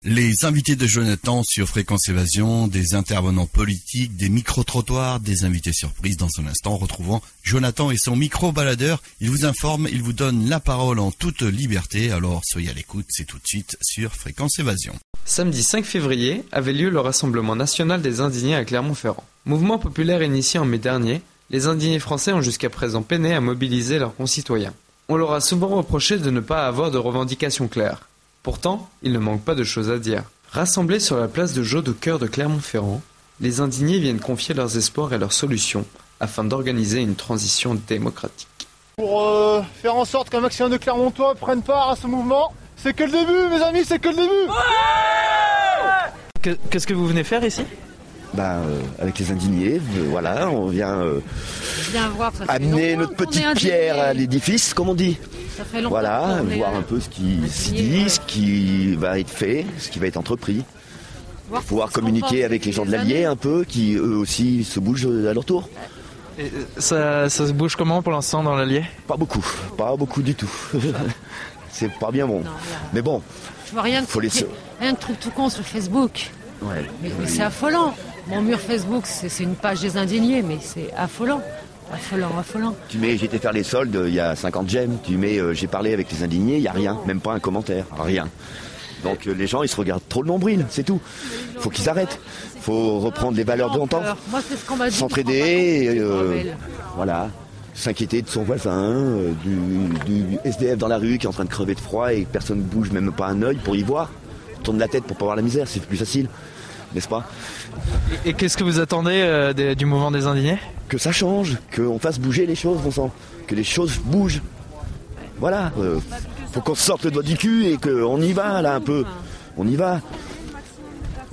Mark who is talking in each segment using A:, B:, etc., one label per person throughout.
A: Les invités de Jonathan sur Fréquence Évasion, des intervenants politiques, des micro-trottoirs, des invités surprises dans un instant, retrouvant Jonathan et son micro-baladeur. Il vous informe, il vous donne la parole en toute liberté, alors soyez à l'écoute, c'est tout de suite sur Fréquence Évasion.
B: Samedi 5 février avait lieu le Rassemblement national des indignés à Clermont-Ferrand. Mouvement populaire initié en mai dernier, les indignés français ont jusqu'à présent peiné à mobiliser leurs concitoyens. On leur a souvent reproché de ne pas avoir de revendications claires. Pourtant, il ne manque pas de choses à dire. Rassemblés sur la place de Jaude au cœur de Clermont-Ferrand, les indignés viennent confier leurs espoirs et leurs solutions afin d'organiser une transition démocratique.
C: Pour faire en sorte qu'un maximum de Clermontois prennent part à ce mouvement, c'est que le début, mes amis, c'est que le début.
B: Ouais. Qu'est-ce que vous venez faire ici ?
D: Avec les indignés, voilà, on vient
E: voir,
D: amener notre petite pierre à l'édifice, comme on dit.
E: Ça fait longtemps.
D: Voilà, voir un peu ce qui se dit, ce qui va être fait, ce qui va être entrepris. Pouvoir communiquer avec les gens de l'Allier un peu, qui eux aussi se bougent à leur tour.
B: Et ça se bouge comment pour l'instant dans l'Allier ?
D: Pas beaucoup du tout. C'est pas bien bon.
E: Non,
D: mais bon,
E: je vois rien de truc tout con sur Facebook.
D: Ouais.
E: Mais c'est affolant. Mon mur Facebook, c'est une page des indignés, mais c'est affolant. Affolant.
D: Tu mets j'ai été faire les soldes, il y a 50 j'aime. Tu mets j'ai parlé avec les indignés, il n'y a rien, même pas un commentaire, rien. Donc les gens ils se regardent trop le nombril, c'est tout. Faut qu'ils arrêtent. Faut reprendre les valeurs de longtemps.
E: Moi c'est ce qu'on m'a dit.
D: S'entraider, voilà. S'inquiéter de son voisin, du SDF dans la rue qui est en train de crever de froid et personne ne bouge, même pas un œil pour y voir. Tourne la tête pour pas voir la misère, c'est plus facile, n'est-ce pas ?
B: Et qu'est-ce que vous attendez du mouvement des indignés ?
D: Que ça change, qu'on fasse bouger les choses, bon sang, que les choses bougent. Voilà, faut qu'on sorte le doigt du cul et qu'on y va là un peu, on y va.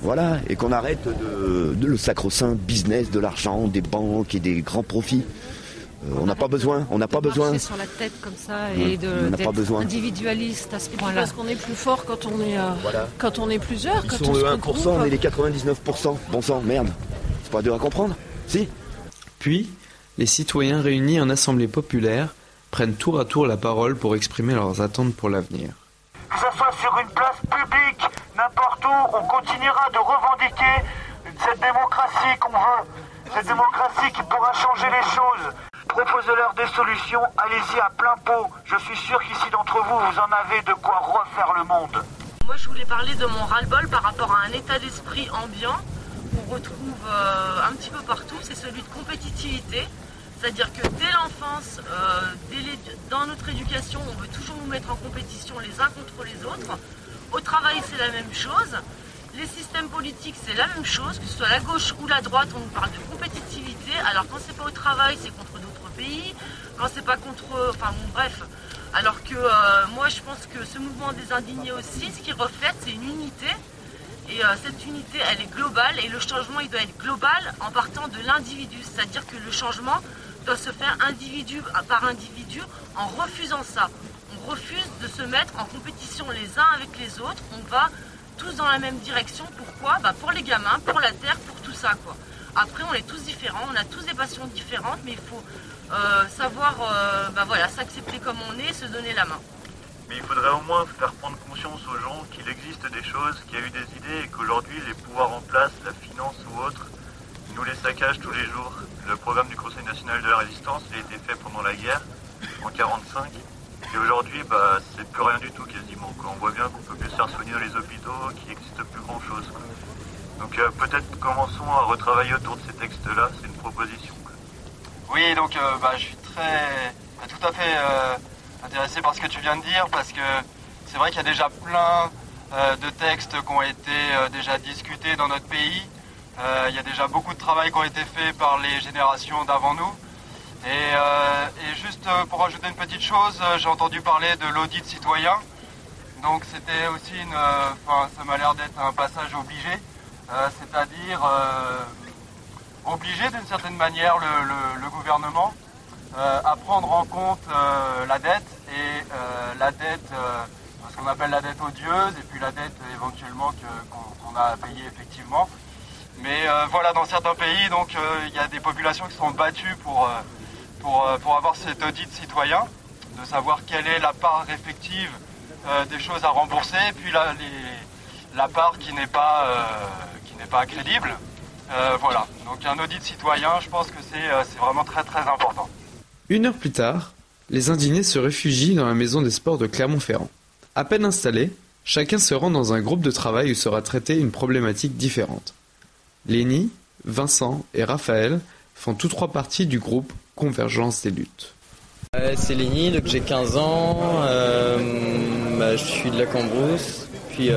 D: Voilà, et qu'on arrête de le sacro-saint business de l'argent, des banques et des grands profits. On n'a pas besoin.
E: Marcher sur la tête comme ça et d'être individualiste à ce point-là.
F: Parce qu'on est plus fort quand on est plusieurs.
D: Ils sont 1%, on est les 99%. Bon sang, merde. C'est pas dur à comprendre, si.
B: Puis, les citoyens réunis en assemblée populaire prennent tour à tour la parole pour exprimer leurs attentes pour l'avenir.
G: Que ce soit sur une place publique, n'importe où, on continuera de revendiquer cette démocratie qu'on veut. Cette démocratie qui pourra changer les choses. Proposez-leur des solutions, allez-y à plein pot. Je suis sûr qu'ici d'entre vous, vous en avez de quoi refaire le monde.
F: Moi, je voulais parler de mon ras-le-bol par rapport à un état d'esprit ambiant qu'on retrouve un petit peu partout, c'est celui de compétitivité. C'est-à-dire que dès l'enfance, dans notre éducation, on veut toujours nous mettre en compétition les uns contre les autres. Au travail, c'est la même chose. Les systèmes politiques, c'est la même chose, que ce soit la gauche ou la droite, on nous parle de compétitivité. Alors quand c'est pas au travail, c'est contre d'autres pays. Quand c'est pas contre... Enfin bon, bref. Alors que moi, je pense que ce mouvement des indignés aussi, ce qu'il reflète, c'est une unité. Et cette unité, elle est globale. Et le changement, il doit être global en partant de l'individu. C'est-à-dire que le changement doit se faire individu par individu en refusant ça. On refuse de se mettre en compétition les uns avec les autres. On va tous dans la même direction. Pourquoi ? Pour les gamins, pour la terre, pour tout ça, quoi. Après, on est tous différents, on a tous des passions différentes, mais il faut savoir s'accepter comme on est, se donner la main.
H: Mais il faudrait au moins faire prendre conscience aux gens qu'il existe des choses, qu'il y a eu des idées et qu'aujourd'hui les pouvoirs en place, la finance ou autre, nous les saccagent tous les jours. Le programme du Conseil national de la résistance a été fait pendant la guerre, en 1945. Et aujourd'hui, c'est plus rien du tout quasiment. On voit bien qu'on peut plus se faire soigner dans les hôpitaux, qu'il n'existe plus grand chose. Donc peut-être commençons à retravailler autour de ces textes-là, c'est une proposition.
I: Oui, donc je suis tout à fait intéressé par ce que tu viens de dire, parce que c'est vrai qu'il y a déjà plein de textes qui ont été déjà discutés dans notre pays. Il y a déjà beaucoup de travail qui ont été faits par les générations d'avant nous. Et juste pour rajouter une petite chose, j'ai entendu parler de l'audit citoyen. Donc c'était aussi ça m'a l'air d'être un passage obligé, c'est-à-dire obliger d'une certaine manière le gouvernement à prendre en compte la dette et la dette, ce qu'on appelle la dette odieuse, et puis la dette éventuellement qu'on a à payer effectivement. Mais voilà, dans certains pays, donc il y a des populations qui sont battues pour avoir cet audit citoyen, de savoir quelle est la part effective des choses à rembourser. Et puis là, la part qui n'est pas crédible. Voilà, donc un audit citoyen, je pense que c'est vraiment très très important.
B: 1 heure plus tard, les indignés se réfugient dans la maison des sports de Clermont-Ferrand. À peine installés, chacun se rend dans un groupe de travail où sera traitée une problématique différente. Lénie, Vincent et Raphaël font tous 3 partie du groupe Convergence des luttes.
J: C'est Lénie, donc j'ai 15 ans, je suis de la Cambrousse, puis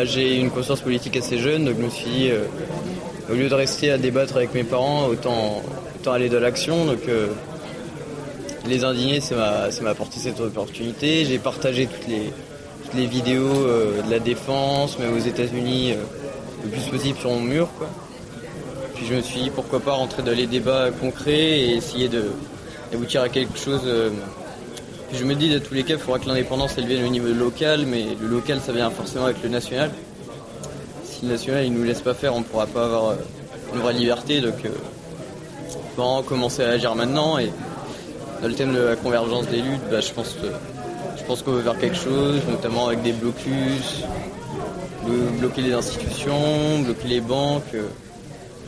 J: j'ai une conscience politique assez jeune, donc je me suis dit, au lieu de rester à débattre avec mes parents, autant aller de l'action. Donc les indignés, ça m'a apporté cette opportunité. J'ai partagé toutes les vidéos de la défense, mais aux États-Unis, le plus possible sur mon mur, quoi. Puis je me suis dit pourquoi pas rentrer dans les débats concrets et essayer d'aboutir à quelque chose. Puis je me dis, dans tous les cas, il faudra que l'indépendance elle vienne au niveau local, mais le local ça vient forcément avec le national. Si le national il nous laisse pas faire, on ne pourra pas avoir une vraie liberté. Donc il faut vraiment commencer à agir maintenant. Et dans le thème de la convergence des luttes, je pense qu'on veut faire quelque chose, notamment avec des blocus, bloquer les institutions, bloquer les banques.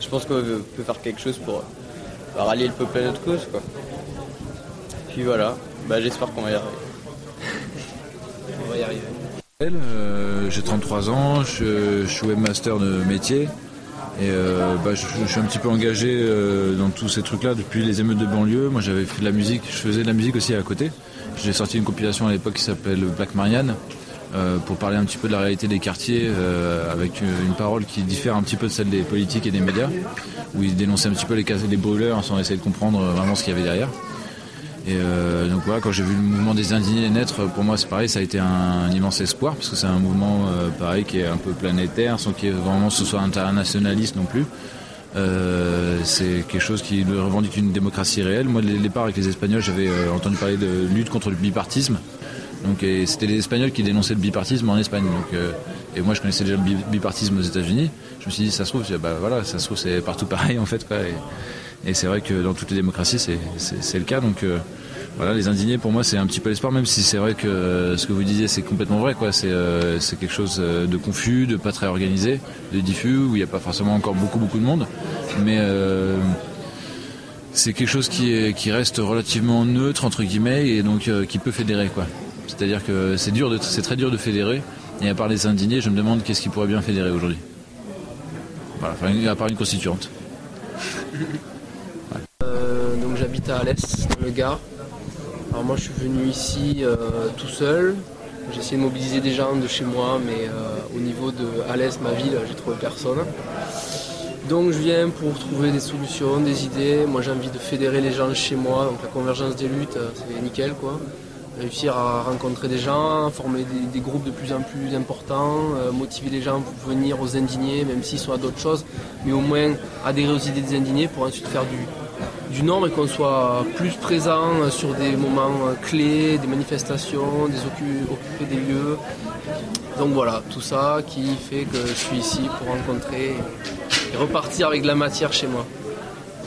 J: Je pense qu'on peut faire quelque chose pour rallier le peuple à notre cause, quoi. Puis voilà, j'espère qu'on va y arriver.
K: On va y arriver. J'ai 33 ans, je suis webmaster de métier et je suis un petit peu engagé dans tous ces trucs-là depuis les émeutes de banlieue. Moi j'avais fait de la musique, je faisais de la musique aussi à côté. J'ai sorti une compilation à l'époque qui s'appelle Black Marianne pour parler un petit peu de la réalité des quartiers avec une parole qui diffère un petit peu de celle des politiques et des médias, où ils dénonçaient un petit peu les brûleurs sans essayer de comprendre vraiment ce qu'il y avait derrière. Et donc voilà, quand j'ai vu le mouvement des indignés naître, pour moi c'est pareil, ça a été un immense espoir, parce que c'est un mouvement pareil qui est un peu planétaire, sans qu'il y ait vraiment ce soit internationaliste non plus. C'est quelque chose qui revendique une démocratie réelle. Moi, les départs avec les Espagnols, j'avais entendu parler de lutte contre le bipartisme. Donc, et c'était les Espagnols qui dénonçaient le bipartisme en Espagne. Donc, et moi, je connaissais déjà le bipartisme aux États-Unis. Je me suis dit, ça se trouve, ça se trouve, c'est partout pareil en fait, quoi. Et c'est vrai que dans toutes les démocraties, c'est le cas. Donc voilà, les indignés, pour moi, c'est un petit peu l'espoir, même si c'est vrai que ce que vous disiez, c'est complètement vrai, quoi. C'est quelque chose de confus, de pas très organisé, de diffus, où il n'y a pas forcément encore beaucoup de monde. Mais c'est quelque chose qui reste relativement neutre, entre guillemets, et donc qui peut fédérer, quoi. C'est-à-dire que c'est très dur de fédérer. Et à part les indignés, je me demande qu'est-ce qui pourrait bien fédérer aujourd'hui. Voilà, à part une constituante.
L: Donc j'habite à Alès, dans le Gard. Alors moi je suis venu ici tout seul. J'ai essayé de mobiliser des gens de chez moi, mais au niveau de Alès, ma ville, j'ai trouvé personne. Donc je viens pour trouver des solutions, des idées. Moi j'ai envie de fédérer les gens chez moi, donc la convergence des luttes, c'est nickel, quoi. Réussir à rencontrer des gens, former des groupes de plus en plus importants, motiver les gens pour venir aux indignés, même s'ils sont à d'autres choses, mais au moins adhérer aux idées des indignés pour ensuite faire du nombre et qu'on soit plus présent sur des moments clés, des manifestations, occuper des lieux. Donc voilà, tout ça qui fait que je suis ici pour rencontrer et repartir avec de la matière chez moi.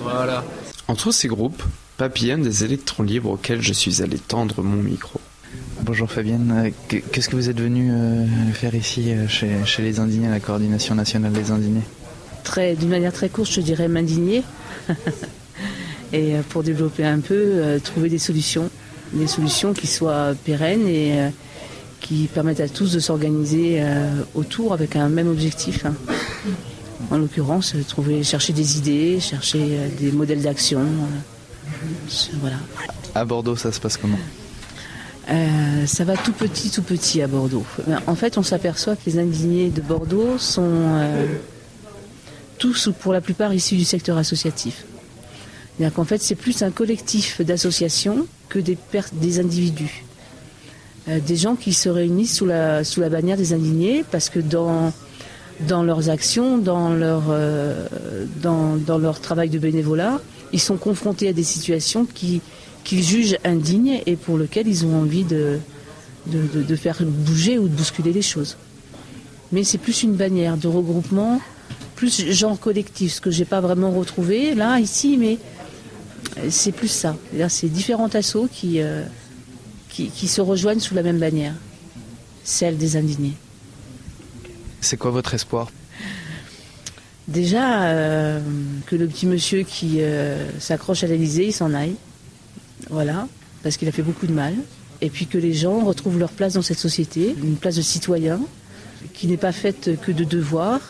L: Voilà.
B: Entre ces groupes, papillonnent des électrons libres auxquels je suis allé tendre mon micro.
M: Bonjour Fabienne, qu'est-ce que vous êtes venu faire ici chez les indignés, à la coordination nationale des indignés?
N: D'une manière très courte, je dirais m'indigner. Et pour développer un peu, trouver des solutions qui soient pérennes et qui permettent à tous de s'organiser autour avec un même objectif. En l'occurrence, chercher des idées, chercher des modèles d'action. Voilà.
M: À Bordeaux, ça se passe comment?
N: Ça va tout petit à Bordeaux. En fait, on s'aperçoit que les indignés de Bordeaux sont tous ou pour la plupart issus du secteur associatif. C'est-à-dire qu'en fait, c'est plus un collectif d'associations que des individus. Des gens qui se réunissent sous la bannière des indignés parce que dans leurs actions, dans leur travail de bénévolat, ils sont confrontés à des situations qu'ils jugent indignes et pour lesquelles ils ont envie de faire bouger ou de bousculer les choses. Mais c'est plus une bannière de regroupement, plus genre collectif, ce que je n'ai pas vraiment retrouvé là, ici, mais c'est plus ça. C'est différents assos qui se rejoignent sous la même bannière, celle des indignés.
M: C'est quoi votre espoir?
N: Déjà, que le petit monsieur qui s'accroche à l'Élysée, il s'en aille. Voilà, parce qu'il a fait beaucoup de mal. Et puis que les gens retrouvent leur place dans cette société, une place de citoyen, qui n'est pas faite que de devoirs,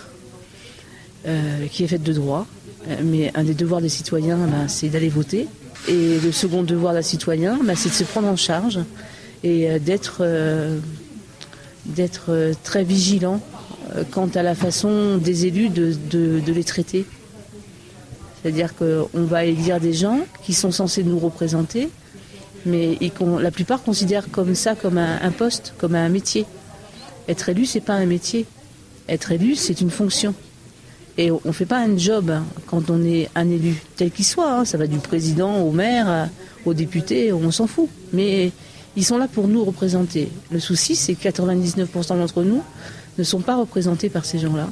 N: qui est faite de droits. Mais un des devoirs des citoyens, c'est d'aller voter. Et le second devoir d'un citoyen, c'est de se prendre en charge et d'être très vigilant quant à la façon des élus de les traiter. C'est-à-dire qu'on va élire des gens qui sont censés nous représenter, mais la plupart considèrent comme ça comme un poste, comme un métier. Être élu, c'est pas un métier. Être élu, c'est une fonction. Et on ne fait pas un job quand on est un élu, tel qu'il soit. Ça va du président au maire, au député, on s'en fout. Mais ils sont là pour nous représenter. Le souci, c'est que 99% d'entre nous ne sont pas représentés par ces gens-là.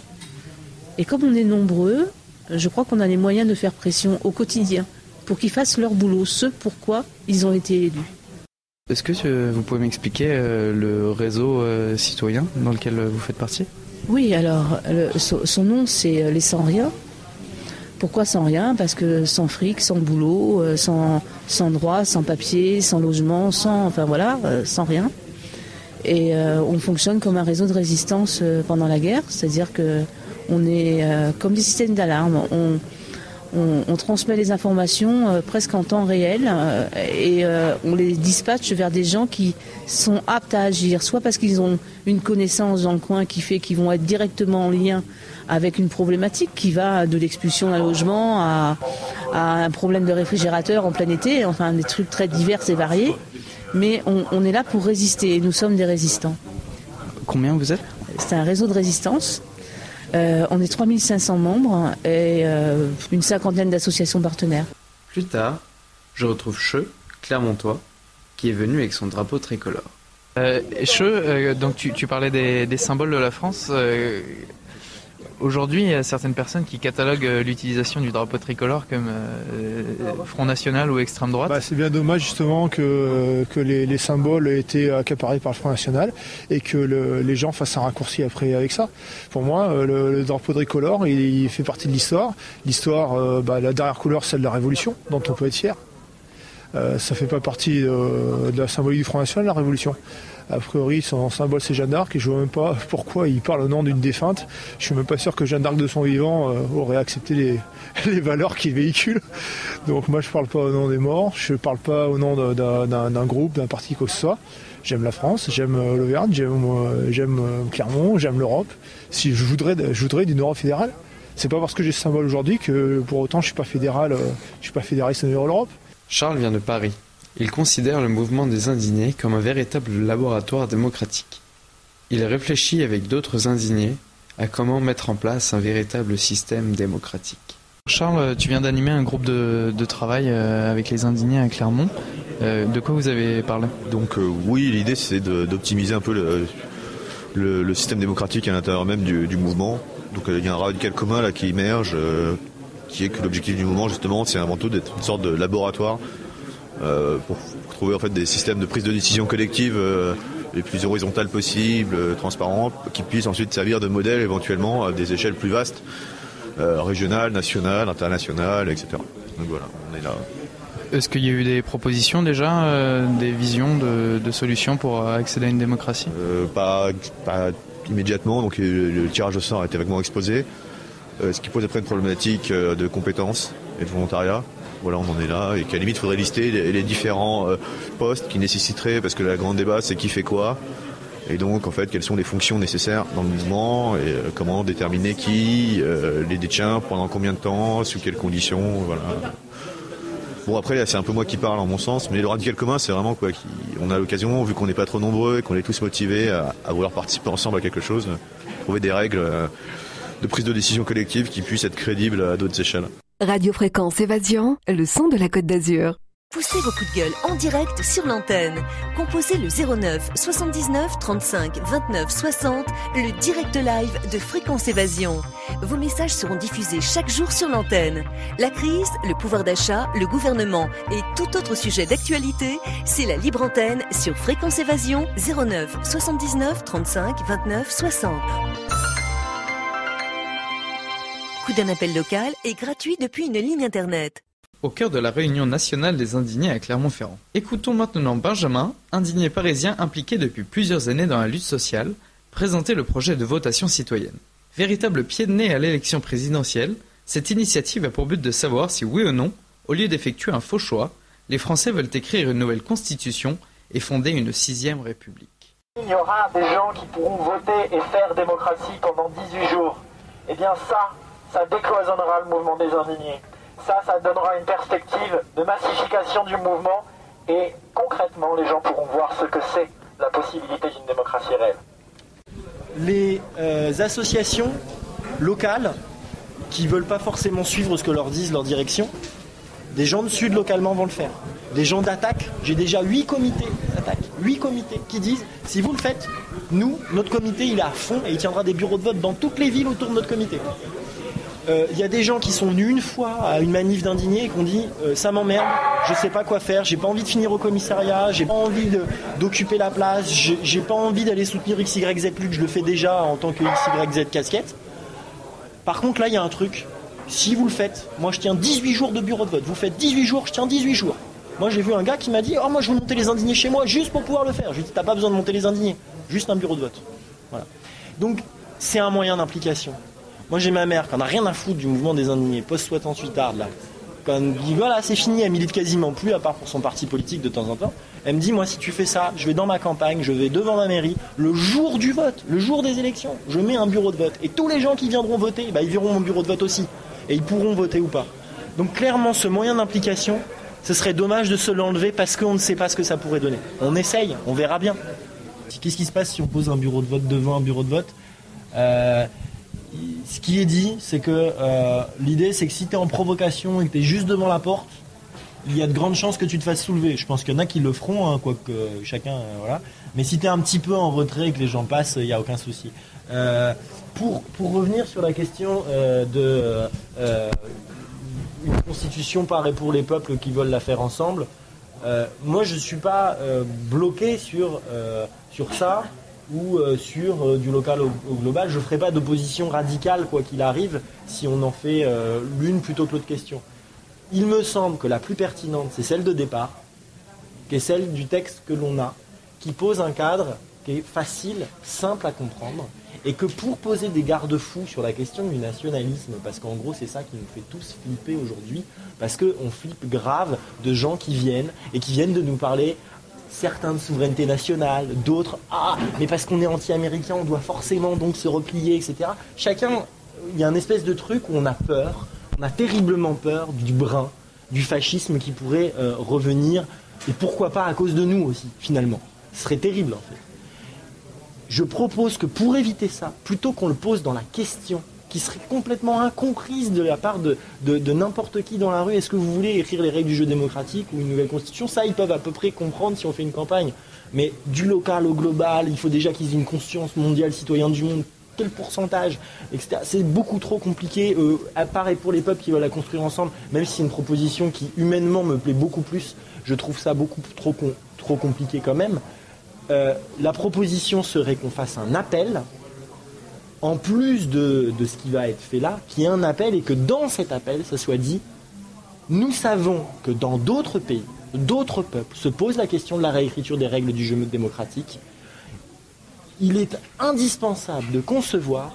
N: Et comme on est nombreux, je crois qu'on a les moyens de faire pression au quotidien pour qu'ils fassent leur boulot, ce pourquoi ils ont été élus.
M: Est-ce que vous pouvez m'expliquer le réseau citoyen dans lequel vous faites partie?
N: Oui, alors son nom c'est les sans rien. Pourquoi sans rien? Parce que sans fric, sans boulot, sans droit, sans papier, sans logement, sans rien. Et on fonctionne comme un réseau de résistance pendant la guerre, c'est-à-dire que on est comme des systèmes d'alarme. On transmet les informations presque en temps réel et on les dispatche vers des gens qui sont aptes à agir, soit parce qu'ils ont une connaissance dans le coin qui fait qu'ils vont être directement en lien avec une problématique qui va de l'expulsion d'un logement à un problème de réfrigérateur en plein été, enfin des trucs très divers et variés. Mais on est là pour résister et nous sommes des résistants.
M: Combien vous êtes?
N: C'est un réseau de résistance. On est 3500 membres et une cinquantaine d'associations partenaires.
B: Plus tard, je retrouve Che, Clermontois, qui est venu avec son drapeau tricolore.
M: Che, donc tu parlais des symboles de la France. Aujourd'hui, il y a certaines personnes qui cataloguent l'utilisation du drapeau tricolore comme Front National ou extrême droite.
C: C'est bien dommage justement que les symboles aient été accaparés par le Front National et que les gens fassent un raccourci après avec ça. Pour moi, le drapeau tricolore, il fait partie de l'histoire. L'histoire, la dernière couleur, celle de la Révolution, dont on peut être fier. Ça fait pas partie de la symbolique du Front National, la Révolution. A priori, son symbole, c'est Jeanne d'Arc, et je ne vois même pas pourquoi il parle au nom d'une défunte. Je suis même pas sûr que Jeanne d'Arc de son vivant aurait accepté les valeurs qu'il véhicule. Donc moi, je parle pas au nom des morts, je parle pas au nom d'un groupe, d'un parti, quoi que ce soit. J'aime la France, j'aime l'Auvergne, j'aime Clermont, j'aime l'Europe. Si je voudrais d'une Europe fédérale. C'est pas parce que j'ai ce symbole aujourd'hui que pour autant je suis pas fédéral, je suis pas fédéraliste au niveau de l'Europe.
B: Charles vient de Paris. Il considère le mouvement des indignés comme un véritable laboratoire démocratique. Il réfléchit avec d'autres indignés à comment mettre en place un véritable système démocratique.
M: Charles, tu viens d'animer un groupe de travail avec les indignés à Clermont. De quoi vous avez parlé?
O: Donc oui, l'idée c'est d'optimiser un peu le système démocratique à l'intérieur même du mouvement. Donc il y a un radical commun là qui émerge, qui est que l'objectif du mouvement justement c'est avant tout d'être une sorte de laboratoire pour trouver en fait des systèmes de prise de décision collective les plus horizontales possibles, transparentes, qui puissent ensuite servir de modèle éventuellement à des échelles plus vastes, régionales, nationales, internationales, etc. Donc voilà, on est là.
M: Est-ce qu'il y a eu des propositions déjà, des visions de solutions pour accéder à une démocratie?
O: Pas immédiatement, donc le tirage au sort a été vaguement exposé, ce qui pose après une problématique de compétences et de volontariat. Voilà, on en est là, et qu'à la limite, il faudrait lister les différents postes qui nécessiteraient, parce que le grand débat, c'est qui fait quoi, et donc, en fait, quelles sont les fonctions nécessaires dans le mouvement, et comment déterminer qui les détient, pendant combien de temps, sous quelles conditions, voilà. Bon, après, là, c'est un peu moi qui parle, en mon sens, mais le radical commun, c'est vraiment quoi, on a l'occasion, vu qu'on n'est pas trop nombreux, et qu'on est tous motivés à vouloir participer ensemble à quelque chose, trouver des règles de prise de décision collective qui puissent être crédibles à d'autres échelles.
P: Radio Fréquence Évasion, le son de la Côte d'Azur.
Q: Poussez vos coups de gueule en direct sur l'antenne. Composez le 09 79 35 29 60, le direct live de Fréquence Évasion. Vos messages seront diffusés chaque jour sur l'antenne. La crise, le pouvoir d'achat, le gouvernement et tout autre sujet d'actualité, c'est la libre antenne sur Fréquence Évasion 09 79 35 29 60. coût d'un appel local est gratuit depuis une ligne internet.
B: Au cœur de la réunion nationale des indignés à Clermont-Ferrand. Écoutons maintenant Benjamin, indigné parisien impliqué depuis plusieurs années dans la lutte sociale, présenter le projet de votation citoyenne. Véritable pied de nez à l'élection présidentielle, cette initiative a pour but de savoir si oui ou non, au lieu d'effectuer un faux choix, les Français veulent écrire une nouvelle constitution et fonder une 6e République.
G: Il y aura des gens qui pourront voter et faire démocratie pendant 18 jours. Eh bien ça décloisonnera le mouvement des indignés. Ça donnera une perspective de massification du mouvement et concrètement les gens pourront voir ce que c'est la possibilité d'une démocratie réelle.
R: Les associations locales qui ne veulent pas forcément suivre ce que leur disent leur direction, des gens de Sud localement vont le faire. Des gens d'attaque, j'ai déjà 8 comités d'attaque, 8 comités qui disent si vous le faites, nous, notre comité il est à fond et il tiendra des bureaux de vote dans toutes les villes autour de notre comité. Il y a des gens qui sont venus une fois à une manif d'indignés et qui ont dit ça m'emmerde, je sais pas quoi faire, j'ai pas envie de finir au commissariat, j'ai pas envie d'occuper la place, j'ai pas envie d'aller soutenir XYZ plus que je le fais déjà en tant que XYZ casquette. Par contre là il y a un truc, si vous le faites, moi je tiens 18 jours de bureau de vote, vous faites 18 jours, je tiens 18 jours. Moi j'ai vu un gars qui m'a dit moi je veux monter les indignés chez moi juste pour pouvoir le faire. Je lui ai dit t'as pas besoin de monter les indignés, juste un bureau de vote. Voilà. Donc c'est un moyen d'implication. Moi j'ai ma mère qui n'a rien à foutre du mouvement des indignés, post-68 Ardes là. Quand elle me dit voilà c'est fini, elle milite quasiment plus à part pour son parti politique de temps en temps. Elle me dit moi si tu fais ça, je vais dans ma campagne, je vais devant ma mairie, le jour du vote, le jour des élections, je mets un bureau de vote. Et tous les gens qui viendront voter, ils verront mon bureau de vote aussi. Et ils pourront voter ou pas. Donc clairement ce moyen d'implication, ce serait dommage de se l'enlever parce qu'on ne sait pas ce que ça pourrait donner. On essaye, on verra bien. Qu'est-ce qui se passe si on pose un bureau de vote devant un bureau de vote Ce qui est dit, c'est que l'idée, c'est que si tu es en provocation et que tu es juste devant la porte, il y a de grandes chances que tu te fasses soulever. Je pense qu'il y en a qui le feront, hein, quoique chacun, voilà. Mais si tu es un petit peu en retrait et que les gens passent, il n'y a aucun souci. Pour revenir sur la question une constitution par et pour les peuples qui veulent la faire ensemble, moi je ne suis pas bloqué sur ça ou sur du local au global. Je ne ferai pas d'opposition radicale quoi qu'il arrive si on en fait l'une plutôt que l'autre question. Il me semble que la plus pertinente c'est celle de départ, qui est celle du texte que l'on a, qui pose un cadre qui est facile, simple à comprendre, et que pour poser des garde-fous sur la question du nationalisme, parce qu'en gros c'est ça qui nous fait tous flipper aujourd'hui, parce qu'on flippe grave de gens qui viennent de nous parler, certains de souveraineté nationale, d'autres, mais parce qu'on est anti-américain, on doit forcément donc se replier, etc. Chacun, il y a une espèce de truc où on a peur, on a terriblement peur du brin, du fascisme qui pourrait revenir, et pourquoi pas à cause de nous aussi, finalement. Ce serait terrible en fait. Je propose que pour éviter ça, plutôt qu'on le pose dans la question, qui serait complètement incomprise de la part de n'importe qui dans la rue, est-ce que vous voulez écrire les règles du jeu démocratique ou une nouvelle constitution? Ça, ils peuvent à peu près comprendre si on fait une campagne. Mais du local au global, il faut déjà qu'ils aient une conscience mondiale, citoyen du monde, quel pourcentage, etc. C'est beaucoup trop compliqué, à part et pour les peuples qui veulent la construire ensemble, même si c'est une proposition qui humainement me plaît beaucoup plus, je trouve ça beaucoup trop compliqué quand même. La proposition serait qu'on fasse un appel, en plus de ce qui va être fait là, qu'il y ait un appel et que dans cet appel, ça soit dit, nous savons que dans d'autres pays, d'autres peuples se posent la question de la réécriture des règles du jeu démocratique. Il est indispensable de concevoir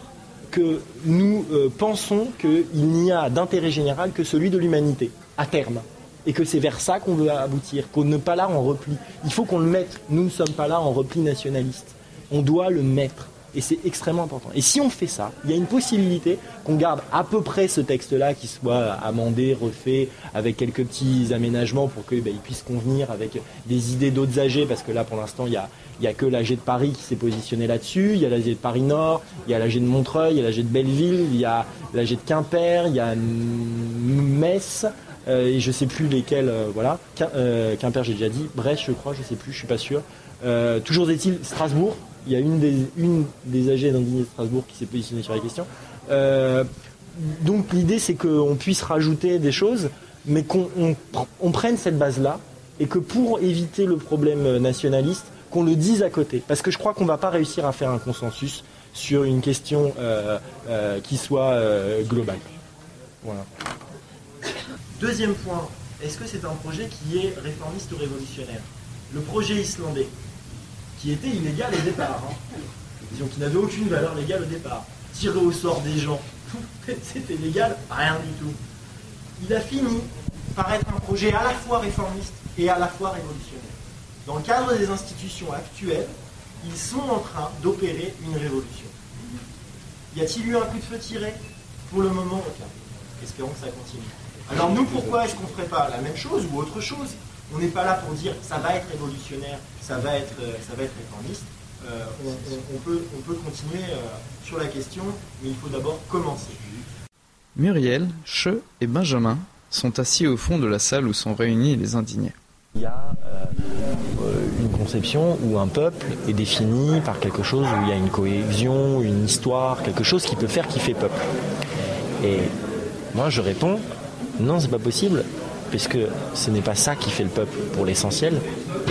R: que nous pensons qu'il n'y a d'intérêt général que celui de l'humanité, à terme. Et que c'est vers ça qu'on veut aboutir, qu'on n'est pas là en repli. Il faut qu'on le mette. Nous ne sommes pas là en repli nationaliste. On doit le mettre. Et c'est extrêmement important. Et si on fait ça, il y a une possibilité qu'on garde à peu près ce texte-là, qui soit amendé, refait, avec quelques petits aménagements pour qu'il puisse convenir avec des idées d'autres AG, parce que là, pour l'instant, il y a que l'AG de Paris qui s'est positionné là-dessus, il y a l'AG de Paris-Nord, il y a l'AG de Montreuil, il y a l'AG de Belleville, il y a l'AG de Quimper, il y a Metz, et je sais plus lesquels, voilà. Quimper, j'ai déjà dit, Brest, je crois, je sais plus, je suis pas sûr. Toujours est-il, Strasbourg, il y a une des AG d'indignés de Strasbourg qui s'est positionnée sur la question. Donc l'idée c'est qu'on puisse rajouter des choses, mais qu'on prenne cette base-là, et que pour éviter le problème nationaliste, qu'on le dise à côté. Parce que je crois qu'on ne va pas réussir à faire un consensus sur une question qui soit globale. Voilà. Deuxième point, est-ce que c'est un projet qui est réformiste ou révolutionnaire? Le projet islandais, qui était illégal au départ, disons qui n'avait aucune valeur légale au départ, tirer au sort des gens, c'était légal, rien du tout. Il a fini par être un projet à la fois réformiste et à la fois révolutionnaire. Dans le cadre des institutions actuelles, ils sont en train d'opérer une révolution. Y a-t-il eu un coup de feu tiré? Pour le moment, aucun. Espérons que ça continue. Alors nous, pourquoi est-ce qu'on ne ferait pas la même chose ou autre chose? On n'est pas là pour dire ça va être révolutionnaire, ça va être réformiste. On peut continuer sur la question, mais il faut d'abord commencer.
B: Muriel, Che et Benjamin sont assis au fond de la salle où sont réunis les indignés.
R: Il y a une conception où un peuple est défini par quelque chose où il y a une cohésion, une histoire, quelque chose qui peut faire kiffer peuple. Et moi je réponds, non c'est pas possible, puisque ce n'est pas ça qui fait le peuple pour l'essentiel,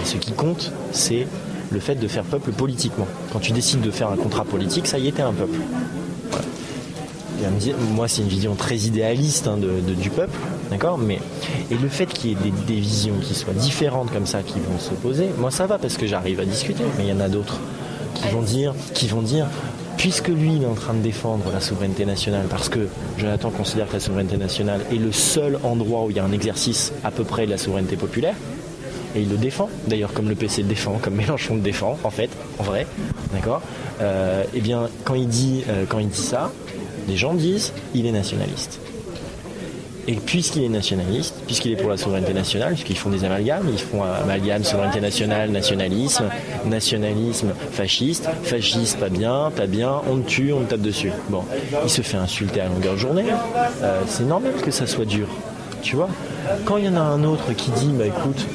R: et ce qui compte c'est le fait de faire peuple politiquement. Quand tu décides de faire un contrat politique, ça y est, t'es un peuple. Voilà. Moi c'est une vision très idéaliste du peuple, d'accord, et le fait qu'il y ait des visions qui soient différentes comme ça, qui vont s'opposer, moi ça va parce que j'arrive à discuter, mais il y en a d'autres qui vont dire puisque lui il est en train de défendre la souveraineté nationale, parce que Jonathan considère que la souveraineté nationale est le seul endroit où il y a un exercice à peu près de la souveraineté populaire, et il le défend, d'ailleurs comme le PC le défend, comme Mélenchon le défend, en vrai, d'accord, et bien quand il dit ça, les gens disent il est nationaliste. Et puisqu'il est nationaliste, puisqu'il est pour la souveraineté nationale, puisqu'ils font des amalgames, ils font un amalgame souveraineté nationale, nationalisme, fasciste, pas bien, on te tue, on te tape dessus. Bon, il se fait insulter à longueur de journée, c'est normal que ça soit dur, tu vois. Quand il y en a un autre qui dit, bah écoute,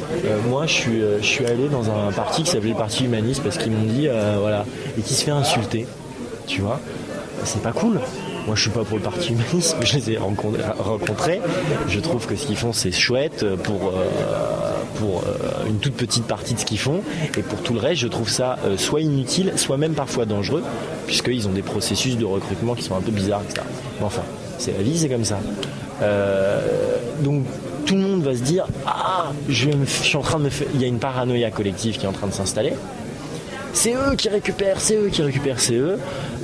R: moi je suis allé dans un parti qui s'appelait le Parti Humaniste parce qu'ils m'ont dit, voilà, et qui se fait insulter, tu vois, c'est pas cool. Moi je suis pas pour le Parti Humaniste, mais je les ai rencontrés. Je trouve que ce qu'ils font c'est chouette pour une toute petite partie de ce qu'ils font, et pour tout le reste je trouve ça soit inutile, soit même parfois dangereux, puisqu'ils ont des processus de recrutement qui sont un peu bizarres, etc. Mais enfin, c'est la vie, c'est comme ça. Donc tout le monde va se dire je suis en train de il y a une paranoïa collective qui est en train de s'installer. C'est eux qui récupèrent,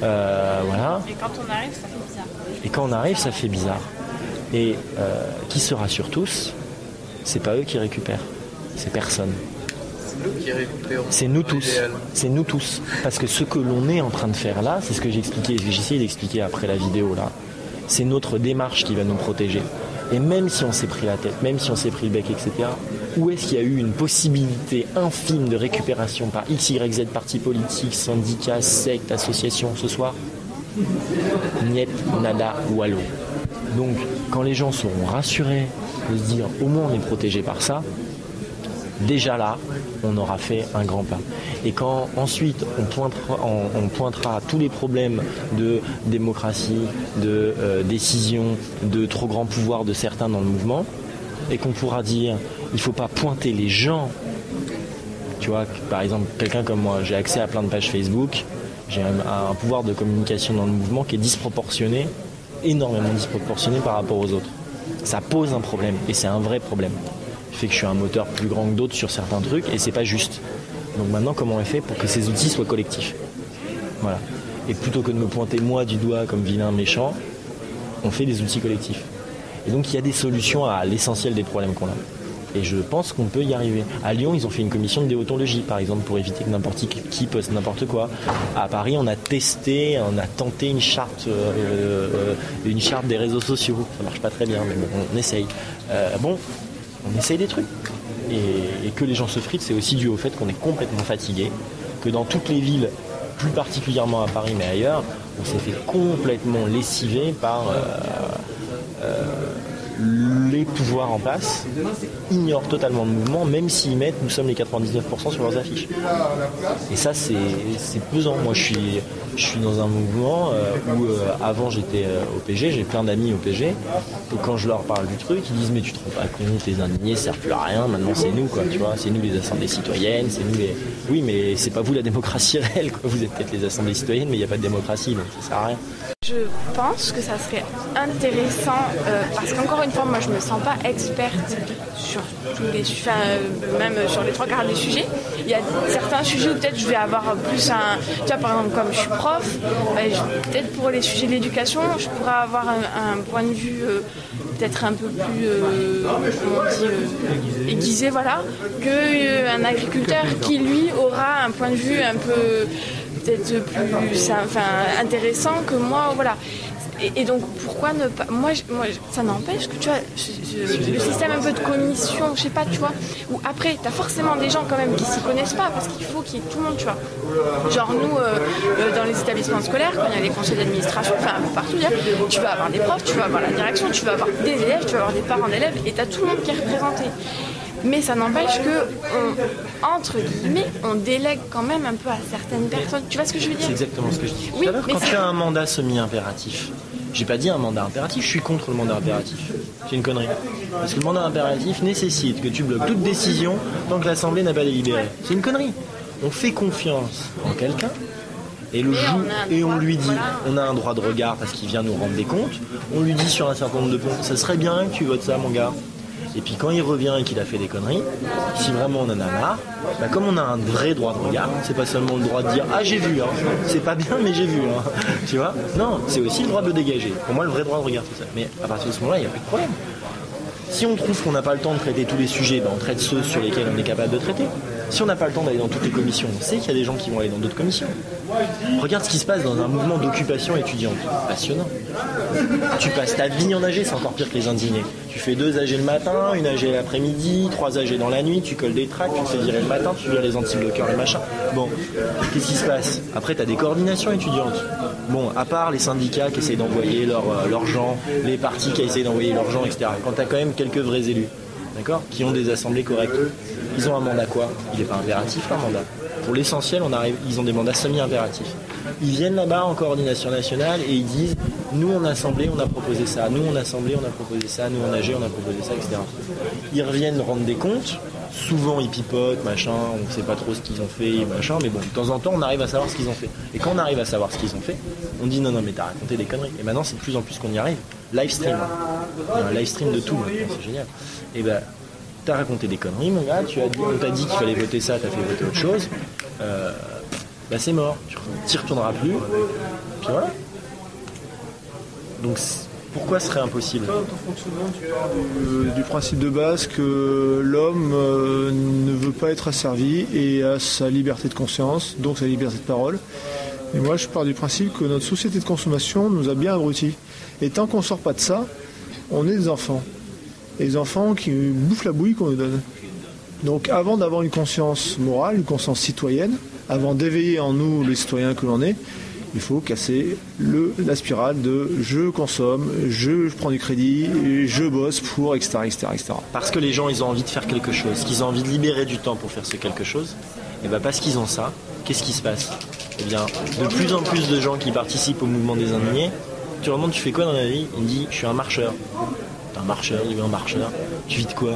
R: voilà.
S: Et quand on arrive, ça fait bizarre.
R: Et quand on arrive, ça fait bizarre. Et qui se rassure tous, c'est pas eux qui récupèrent, c'est personne.
L: C'est nous qui récupérons.
R: C'est nous tous. Parce que ce que l'on est en train de faire là, c'est ce que j'ai essayé d'expliquer après la vidéo là. C'est notre démarche qui va nous protéger. Et même si on s'est pris la tête, même si on s'est pris le bec, etc., où est-ce qu'il y a eu une possibilité infime de récupération par X, Y, Z, partis politiques, syndicats, sectes, associations ce soir? Niet, nada, wallo. Donc, quand les gens seront rassurés de se dire au moins on est protégé par ça, déjà là, on aura fait un grand pas. Et quand ensuite on pointera tous les problèmes de démocratie, de décision, de trop grand pouvoir de certains dans le mouvement, et qu'on pourra dire il ne faut pas pointer les gens. Tu vois, par exemple, quelqu'un comme moi, j'ai accès à plein de pages Facebook, j'ai un pouvoir de communication dans le mouvement qui est disproportionné, énormément disproportionné par rapport aux autres. Ça pose un problème, et c'est un vrai problème. Fait que je suis un moteur plus grand que d'autres sur certains trucs, et c'est pas juste. Donc maintenant, comment on fait pour que ces outils soient collectifs? Voilà. Et plutôt que de me pointer moi du doigt comme vilain méchant, on fait des outils collectifs. Et donc il y a des solutions à l'essentiel des problèmes qu'on a. Et je pense qu'on peut y arriver. À Lyon, ils ont fait une commission de déontologie, par exemple, pour éviter que n'importe qui poste n'importe quoi. À Paris, on a tenté une charte des réseaux sociaux. Ça marche pas très bien, mais bon, on essaye. On essaye des trucs. Et que les gens se fritent, c'est aussi dû au fait qu'on est complètement fatigué, que dans toutes les villes, plus particulièrement à Paris mais ailleurs, on s'est fait complètement lessiver par les pouvoirs en place, ignorent totalement le mouvement, même s'ils mettent « nous sommes les 99% » sur leurs affiches. Et ça, c'est pesant. Moi, je je suis dans un mouvement où avant j'étais au PG, j'ai plein d'amis au PG, et quand je leur parle du truc, ils disent mais tu te rends pas compte, les indignés servent plus à rien, maintenant c'est nous quoi, tu vois, c'est nous les assemblées citoyennes, c'est nous les... Oui mais c'est pas vous la démocratie réelle quoi, vous êtes peut-être les assemblées citoyennes mais il n'y a pas de démocratie donc ça sert à rien.
S: Je pense que ça serait intéressant parce qu'encore une fois moi je me sens pas experte sur tous les sujets, même sur les 3/4 des sujets. Il y a certains sujets où peut-être je vais avoir plus un... Tu vois par exemple comme je suis prof, peut-être pour les sujets de l'éducation je pourrais avoir un point de vue peut-être un peu plus aiguisé voilà, qu'un agriculteur qui lui aura un point de vue un peu peut-être plus intéressant que moi voilà. Et donc pourquoi ne pas moi ça n'empêche que tu vois le système un peu de commission je sais pas tu vois où après t'as forcément des gens quand même qui s'y connaissent pas parce qu'il faut qu'il y ait tout le monde tu vois genre nous dans les établissements scolaires quand il y a les conseils d'administration enfin un peu partout tu vas avoir des profs tu vas avoir la direction tu vas avoir des élèves tu vas avoir des parents d'élèves et t'as tout le monde qui est représenté. Mais ça n'empêche que, entre guillemets, on délègue quand même un peu à certaines personnes. Tu vois ce que je veux dire ?
R: C'est exactement ce que je dis.
S: Oui,
R: tout à l'heure, quand tu as un mandat semi-impératif, j'ai pas dit un mandat impératif, je suis contre le mandat impératif. C'est une connerie. Parce que le mandat impératif nécessite que tu bloques toute décision tant que l'Assemblée n'a pas délibéré. C'est une connerie. On fait confiance en quelqu'un et on lui dit on a un droit de regard parce qu'il vient nous rendre des comptes. On lui dit sur un certain nombre de points, ça serait bien que tu votes ça mon gars. Et puis quand il revient et qu'il a fait des conneries, si vraiment on en a marre, comme on a un vrai droit de regard, c'est pas seulement le droit de dire ah j'ai vu, hein, c'est pas bien mais j'ai vu, hein, tu vois. Non, c'est aussi le droit de le dégager. Pour moi le vrai droit de regard c'est ça. Mais à partir de ce moment-là, il n'y a plus de problème. Si on trouve qu'on n'a pas le temps de traiter tous les sujets, on traite ceux sur lesquels on est capable de traiter. Si on n'a pas le temps d'aller dans toutes les commissions, on sait qu'il y a des gens qui vont aller dans d'autres commissions. Regarde ce qui se passe dans un mouvement d'occupation étudiante. Passionnant. Tu passes ta vie en AG, c'est encore pire que les indignés. Tu fais 2 AG le matin, 1 AG l'après-midi, 3 AG dans la nuit, tu colles des tracts, tu te fais virer le matin, tu vires les anti-bloqueurs, les machins. Bon, qu'est-ce qui se passe ? Après, tu as des coordinations étudiantes. Bon, à part les syndicats qui essayent d'envoyer leurs gens, les partis qui essayent d'envoyer leurs gens, etc. Quand tu as quand même quelques vrais élus, d'accord, qui ont des assemblées correctes, ils ont un mandat quoi ? Il n'est pas impératif leur mandat. Pour l'essentiel, ils ont des mandats semi-impératifs. Ils viennent là-bas en coordination nationale et ils disent nous en assemblée on a proposé ça, nous en assemblée on a proposé ça, nous en AG on a proposé ça, etc. Ils reviennent rendre des comptes, souvent ils pipotent, machin, on ne sait pas trop ce qu'ils ont fait, machin, mais bon, de temps en temps on arrive à savoir ce qu'ils ont fait. Et quand on arrive à savoir ce qu'ils ont fait, on dit non mais t'as raconté des conneries. Et maintenant c'est de plus en plus qu'on y arrive. Live stream. Il y a un live stream de tout maintenant, c'est génial. Et t'as raconté des conneries mon gars, on t'a dit qu'il fallait voter ça, t'as fait voter autre chose. C'est mort, tu n'y retourneras plus, puis voilà. Donc pourquoi ce serait impossible ?
C: Du principe de base que l'homme ne veut pas être asservi et a sa liberté de conscience, donc sa liberté de parole. Et moi je pars du principe que notre société de consommation nous a bien abrutis. Et tant qu'on ne sort pas de ça, on est des enfants. Et des enfants qui bouffent la bouillie qu'on nous donne. Donc avant d'avoir une conscience morale, une conscience citoyenne, avant d'éveiller en nous les citoyens que l'on est, il faut casser la spirale de je consomme, je prends du crédit, je bosse pour, etc., etc., etc.
R: Parce que les gens, ils ont envie de faire quelque chose, qu'ils ont envie de libérer du temps pour faire ce quelque chose, et parce qu'ils ont ça, qu'est-ce qui se passe ? Eh bien, de plus en plus de gens qui participent au mouvement des indignés, tu remontes, tu fais quoi dans la vie ? Il me dit, je suis un marcheur. T'es un marcheur, il est un marcheur. Tu vis de quoi ?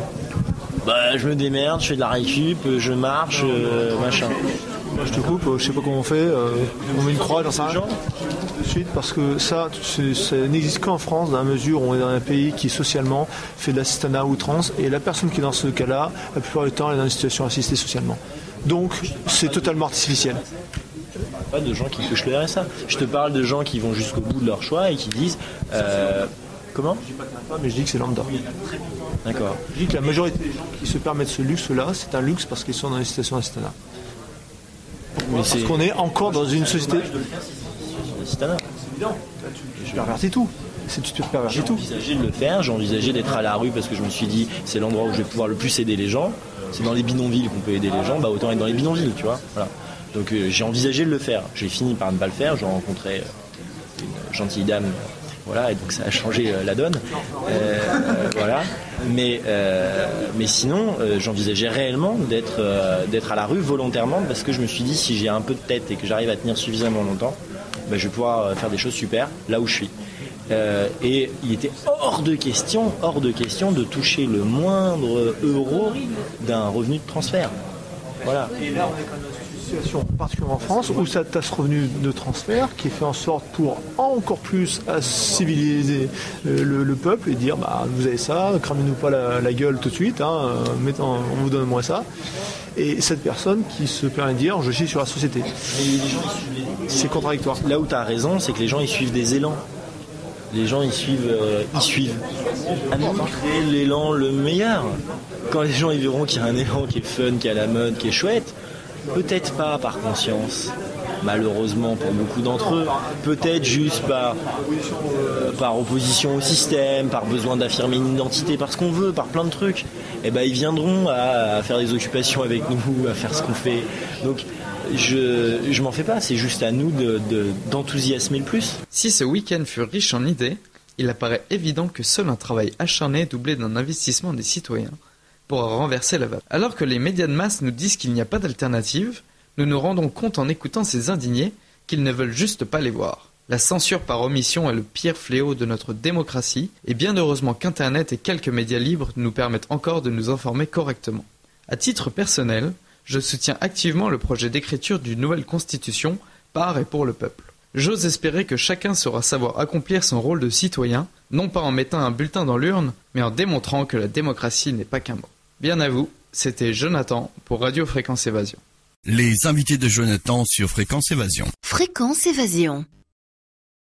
R: Je me démerde, je fais de la récup, je marche, machin.
C: Moi je te coupe, je sais pas comment on fait, on met une croix dans ça. De suite parce que ça n'existe qu'en France dans la mesure où on est dans un pays qui socialement fait de l'assistanat à outrance et la personne qui est dans ce cas-là, la plupart du temps elle est dans une situation assistée socialement. Donc c'est totalement artificiel.
R: Je ne parle pas de gens qui touchent le RSA, je te parle de gens qui vont jusqu'au bout de leur choix et qui disent comment ? Je dis pas que ma femme, mais je dis que c'est lambda. D'accord.
C: Je dis que la majorité des gens qui se permettent ce luxe-là, c'est un luxe parce qu'ils sont dans une situation d'assistanat. Parce qu'on est encore dans une société. Tu pervertis tout. Tu te pervertis tout.
R: J'ai envisagé de le faire, j'ai envisagé d'être à la rue parce que je me suis dit c'est l'endroit où je vais pouvoir le plus aider les gens. C'est dans les bidonvilles qu'on peut aider les gens, autant être dans les bidonvilles, tu vois. Voilà. Donc j'ai envisagé de le faire. J'ai fini par ne pas le faire. J'ai rencontré une gentille dame. Voilà, et donc ça a changé la donne. Voilà. Mais sinon, j'envisageais réellement d'être à la rue volontairement parce que je me suis dit si j'ai un peu de tête et que j'arrive à tenir suffisamment longtemps, je vais pouvoir faire des choses super là où je suis. Et il était hors de question de toucher le moindre euro d'un revenu de transfert. Voilà.
C: Et là, on est quand même dans une situation particulièrement en France où ça as ce revenu de transfert qui est fait en sorte pour encore plus civiliser le peuple et dire vous avez ça, cramez-nous pas la gueule tout de suite, on vous donne moins ça. Et cette personne qui se permet de dire je chie sur la société.
R: Mais les gens, c'est contradictoire. Là où tu as raison, c'est que les gens ils suivent des élans. Les gens ils suivent. À nous créer l'élan le meilleur. Quand les gens ils verront qu'il y a un élan qui est fun, qui est à la mode, qui est chouette, peut-être pas par conscience, malheureusement pour beaucoup d'entre eux, peut-être juste par opposition au système, par besoin d'affirmer une identité, par ce qu'on veut, par plein de trucs, ils viendront à faire des occupations avec nous, à faire ce qu'on fait. Donc je m'en fais pas, c'est juste à nous d'enthousiasmer le plus.
B: Si ce week-end fut riche en idées, il apparaît évident que seul un travail acharné doublé d'un investissement des citoyens pourra renverser la vapeur. Alors que les médias de masse nous disent qu'il n'y a pas d'alternative, nous nous rendons compte en écoutant ces indignés qu'ils ne veulent juste pas les voir. La censure par omission est le pire fléau de notre démocratie, et bien heureusement qu'Internet et quelques médias libres nous permettent encore de nous informer correctement. À titre personnel, je soutiens activement le projet d'écriture d'une nouvelle constitution par et pour le peuple. J'ose espérer que chacun saura savoir accomplir son rôle de citoyen, non pas en mettant un bulletin dans l'urne, mais en démontrant que la démocratie n'est pas qu'un mot. Bien à vous, c'était Jonathan pour Radio Fréquence Évasion.
A: Les invités de Jonathan sur Fréquence Évasion.
Q: Fréquence Évasion.